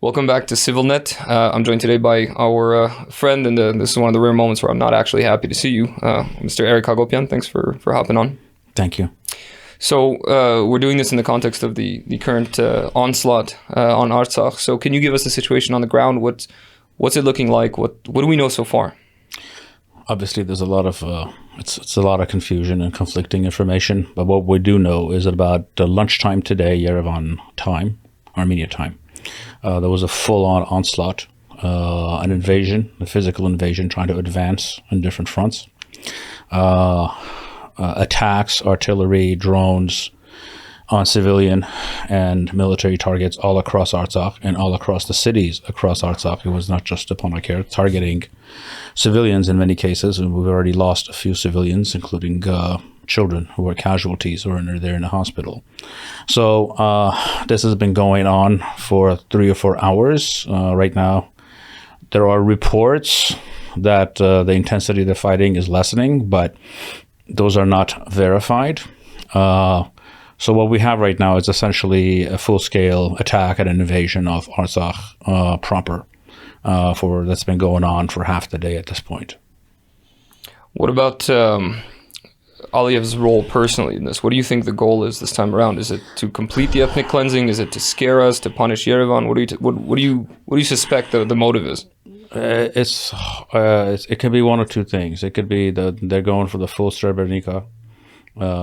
Welcome back to CivilNet. I'm joined today by our friend, and this is one of the rare moments where I'm not actually happy to see you, Mr. Eric Hacopian. Thanks for hopping on. Thank you. So we're doing this in the context of the current onslaught on Artsakh. So can you give us the situation on the ground? What's it looking like? What do we know so far? Obviously, there's a lot of it's a lot of confusion and conflicting information. But what we do know is at about lunchtime today, Yerevan time, Armenia time, there was a full-on onslaught, an invasion, a physical invasion, trying to advance on different fronts. Attacks, artillery, drones on civilian and military targets all across Artsakh and all across the cities across Artsakh. It was not just Stepanakert, targeting civilians in many cases, and we've already lost a few civilians, including children who were casualties or they're in the hospital. So this has been going on for 3 or 4 hours. Right now, there are reports that the intensity of the fighting is lessening, but those are not verified. So what we have right now is essentially a full-scale attack and an invasion of Artsakh proper that's been going on for half the day at this point. What about Aliyev's role personally in this? What do you think the goal is this time around? Is it to complete the ethnic cleansing? Is it to scare us, to punish Yerevan? What do you suspect the motive is? It could be one of two things. It could be they're going for the full Srebrenica.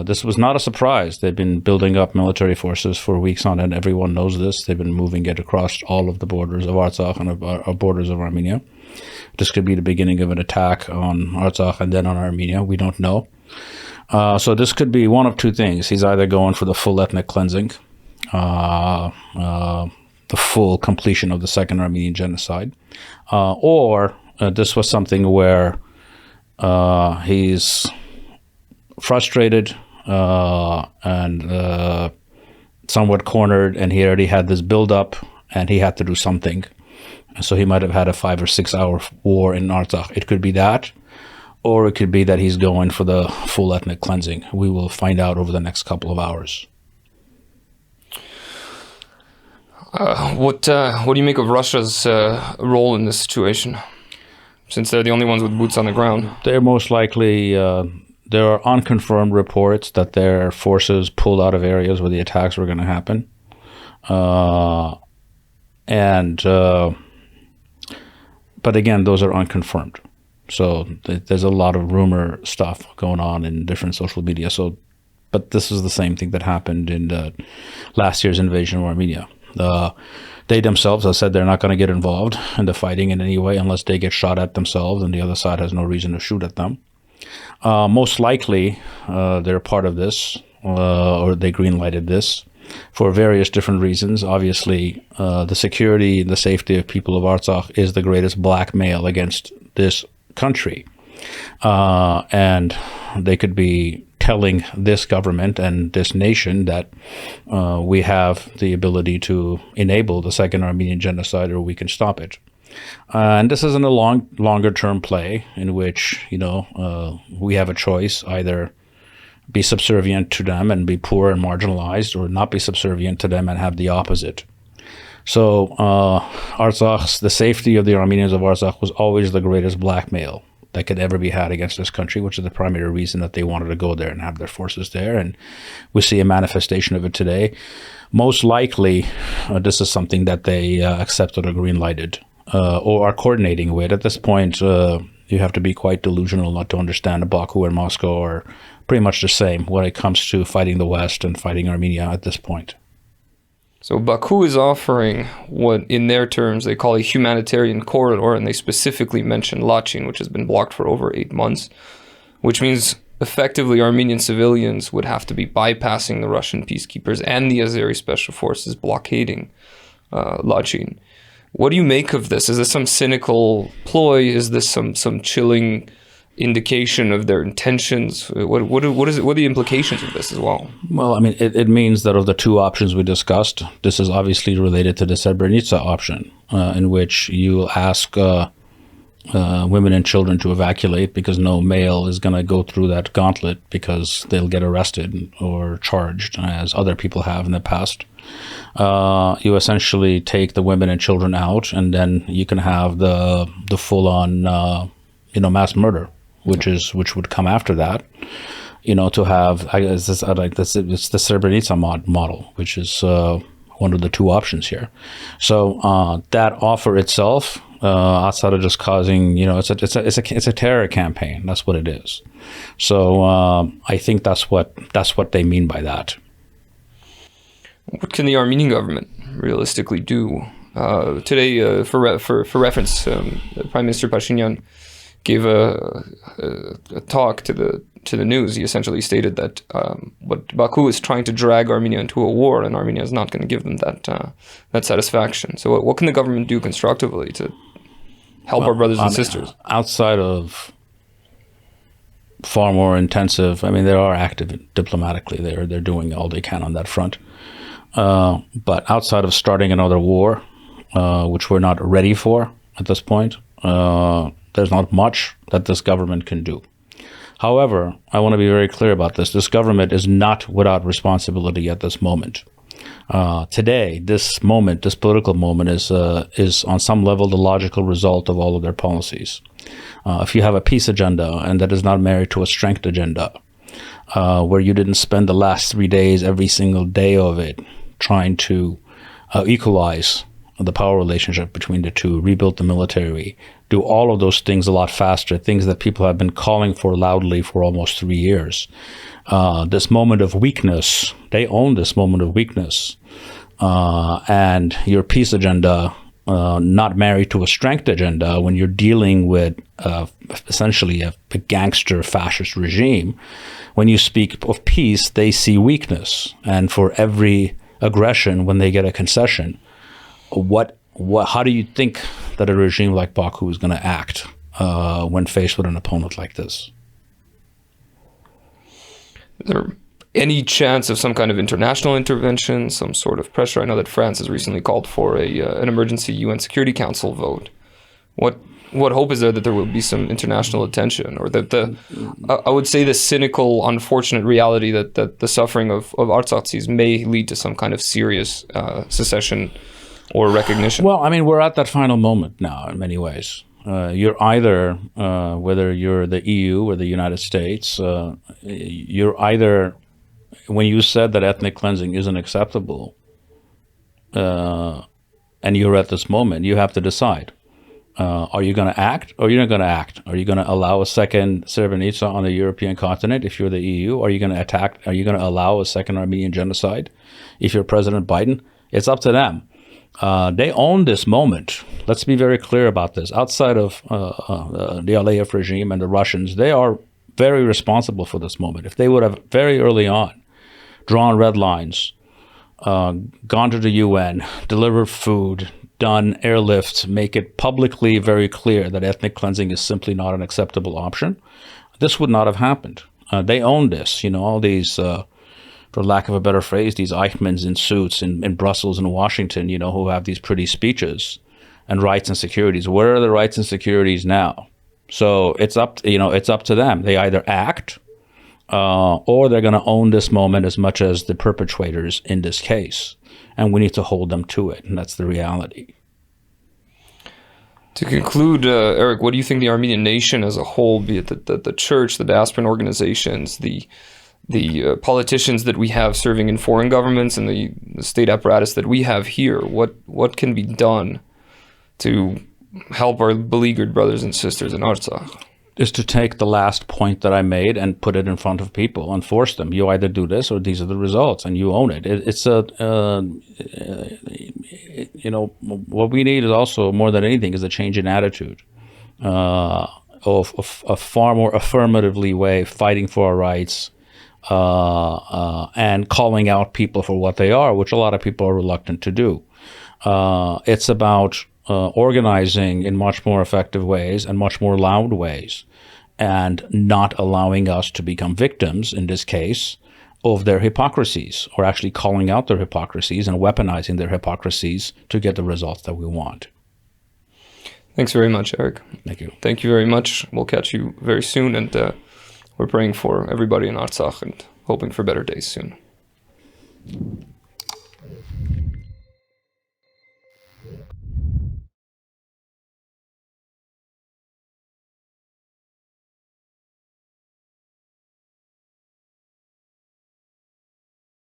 This was not a surprise. They've been building up military forces for weeks on end. Everyone knows this. They've been moving it across all of the borders of Artsakh and borders of Armenia. This could be the beginning of an attack on Artsakh and then on Armenia. We don't know. So this could be one of two things. He's either going for the full ethnic cleansing, the full completion of the second Armenian genocide, or this was something where he's frustrated and somewhat cornered, and he already had this build-up, and he had to do something. So he might have had a 5 or 6 hour war in Artsakh. It could be that, or it could be that he's going for the full ethnic cleansing. We will find out over the next couple of hours. What do you make of Russia's role in this situation, since they're the only ones with boots on the ground? They're most likely, there are unconfirmed reports that their forces pulled out of areas where the attacks were going to happen. But again, those are unconfirmed. So there's a lot of rumor stuff going on in different social media. But this is the same thing that happened in the last year's invasion of Armenia. They themselves have said they're not going to get involved in the fighting in any way unless they get shot at themselves and the other side has no reason to shoot at them. Most likely, they're part of this, or they green-lighted this for various different reasons. Obviously, the security and the safety of people of Artsakh is the greatest blackmail against this country. And they could be telling this government and this nation that we have the ability to enable the second Armenian genocide, or we can stop it. And this isn't a longer-term play in which, we have a choice: either be subservient to them and be poor and marginalized, or not be subservient to them and have the opposite. So the safety of the Armenians of Artsakh was always the greatest blackmail that could ever be had against this country, which is the primary reason that they wanted to go there and have their forces there. And we see a manifestation of it today. Most likely, this is something that they accepted or green-lighted or are coordinating with. At this point, you have to be quite delusional not to understand that Baku and Moscow are pretty much the same when it comes to fighting the West and fighting Armenia at this point. So Baku is offering what, in their terms, they call a humanitarian corridor, and they specifically mention Lachin, which has been blocked for over 8 months, which means effectively Armenian civilians would have to be bypassing the Russian peacekeepers and the Azeri special forces blockading Lachin. What do you make of this? Is this some cynical ploy? Is this some chilling indication of their intentions? What are the implications of this as well? Well, I mean, it means that of the two options we discussed, this is obviously related to the Srebrenica option, in which you ask women and children to evacuate because no male is going to go through that gauntlet because they'll get arrested or charged, as other people have in the past. You essentially take the women and children out, and then you can have the full-on mass murder, which would come after that. To have it's the Srebrenica model, which is one of the two options here. So that offer itself, outside of just causing, it's a terror campaign. That's what it is. So I think that's what they mean by that. What can the Armenian government realistically do? Today, for reference, Prime Minister Pashinyan gave a talk to the news. He essentially stated that what Baku is trying to drag Armenia into a war, and Armenia is not going to give them that satisfaction. So what can the government do constructively to help our brothers and sisters? Outside of far more intensive, they are active diplomatically. They're doing all they can on that front. But outside of starting another war, which we're not ready for at this point, there's not much that this government can do. However, I want to be very clear about this. This government is not without responsibility at this moment. Today, this political moment is on some level the logical result of all of their policies. If you have a peace agenda and that is not married to a strength agenda, where you didn't spend the last 3 days, every single day of it, trying to equalize the power relationship between the two, rebuild the military, do all of those things a lot faster, things that people have been calling for loudly for almost 3 years. This moment of weakness, they own this moment of weakness. And your peace agenda, not married to a strength agenda, when you're dealing with essentially a gangster fascist regime, when you speak of peace, they see weakness. And for every aggression, when they get a concession, how do you think that a regime like Baku is going to act when faced with an opponent like this? Is there any chance of some kind of international intervention, some sort of pressure? I know that France has recently called for an emergency UN Security Council vote. What hope is there that there will be some international attention, or that I would say the cynical, unfortunate reality that the suffering of Artsakhis may lead to some kind of serious secession or recognition? Well, we're at that final moment now in many ways. You're either, whether you're the EU or the United States, you're either, when you said that ethnic cleansing isn't acceptable, and you're at this moment, you have to decide. Are you going to act or you're not going to act? Are you going to allow a second Srebrenica on the European continent if you're the EU? Are you going to attack? Are you going to allow a second Armenian genocide if you're President Biden? It's up to them. They own this moment. Let's be very clear about this. Outside of the Aliyev regime and the Russians, they are very responsible for this moment. If they would have very early on drawn red lines, gone to the UN, delivered food, done airlifts, make it publicly very clear that ethnic cleansing is simply not an acceptable option, this would not have happened. They own this. All these, for lack of a better phrase, these Eichmanns in suits in Brussels and Washington, who have these pretty speeches and rights and securities. Where are the rights and securities now? So it's up to them. They either act or they're going to own this moment as much as the perpetrators in this case. And we need to hold them to it. And that's the reality. To conclude, Eric, what do you think the Armenian nation as a whole, be it the church, the diasporan organizations, the politicians that we have serving in foreign governments, and the state apparatus that we have here, what can be done to help our beleaguered brothers and sisters in Artsakh? Is to take the last point that I made and put it in front of people and force them. You either do this or these are the results, and you own it. What we need is also, more than anything, is a change in attitude of a far more affirmatively way of fighting for our rights and calling out people for what they are, which a lot of people are reluctant to do. It's about organizing in much more effective ways and much more loud ways, and not allowing us to become victims, in this case, of their hypocrisies, or actually calling out their hypocrisies and weaponizing their hypocrisies to get the results that we want. Thanks very much, Eric. Thank you. Thank you very much. We'll catch you very soon, and we're praying for everybody in Artsakh and hoping for better days soon.